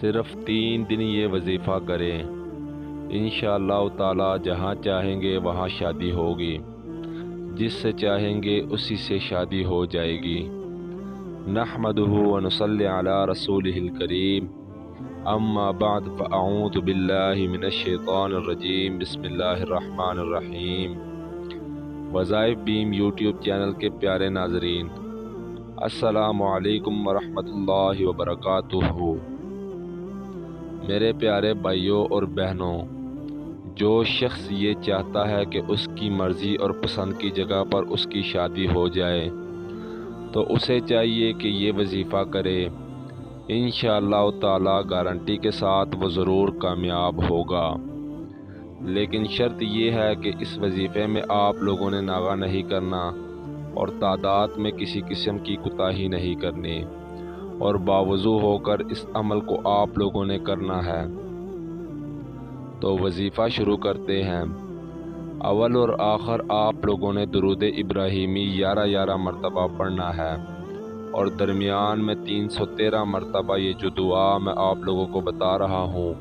صرف 3 دن یہ وظیفہ کریں، انشاءاللہ تعالی جہاں چاہیں گے وہاں شادی ہوگی، جس سے چاہیں گے اسی سے شادی ہو جائے گی۔ نحمدہ ونصلی علی رسولہ الکریم، اما بعد فاعوذ باللہ من الشیطان الرجیم، بسم اللہ الرحمن الرحیم۔ وظائف بیم یوٹیوب چینل کے پیارے ناظرین، السلام علیکم ورحمۃ اللہ وبرکاتہ۔ میرے پیارے بھائیوں اور بہنوں، جو شخص یہ چاہتا ہے کہ اس کی مرضی اور پسند کی جگہ پر اس کی شادی ہو جائے تو اسے چاہیے کہ یہ وظیفہ کرے، انشاءاللہ تعالی گارنٹی کے ساتھ وہ ضرور کامیاب ہوگا۔ لیکن شرط یہ ہے کہ اس وظیفے میں آپ لوگوں نے ناغہ نہیں کرنا اور تعداد میں کسی قسم کی کوتاہی نہیں کرنی، اور باوضو ہو کر اس عمل کو آپ لوگوں نے کرنا ہے۔ تو وظیفہ شروع کرتے ہیں۔ اول اور آخر آپ لوگوں نے درود ابراہیمی 11 مرتبہ پڑھنا ہے، اور درمیان میں 313 مرتبہ یہ جو دعا میں آپ لوگوں کو بتا رہا ہوں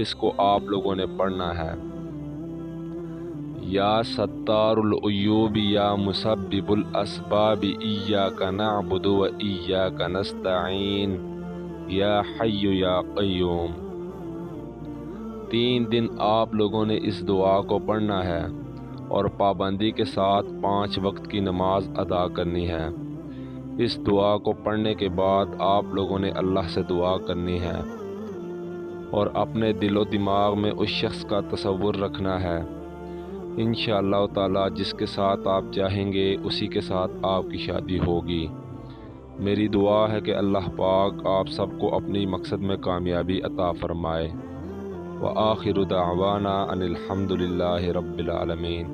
اس کو آپ لوگوں نے پڑھنا ہے۔ یا ستار العیوب یا مسبب الاسباب ایاک نعبد و ایاک نستعین یا حی یا قیوم۔ 3 دن آپ لوگوں نے اس دعا کو پڑھنا ہے اور پابندی کے ساتھ 5 وقت کی نماز ادا کرنی ہے۔ اس دعا کو پڑھنے کے بعد آپ لوگوں نے اللہ سے دعا کرنی ہے اور اپنے دل و دماغ میں اس شخص کا تصور رکھنا ہے، انشاءاللہ تعالی جس کے ساتھ آپ چاہیں گے اسی کے ساتھ آپ کی شادی ہوگی۔ میری دعا ہے کہ اللہ پاک آپ سب کو اپنی مقصد میں کامیابی عطا فرمائے۔ وآخر دعوانا ان الحمد للہ رب العالمین۔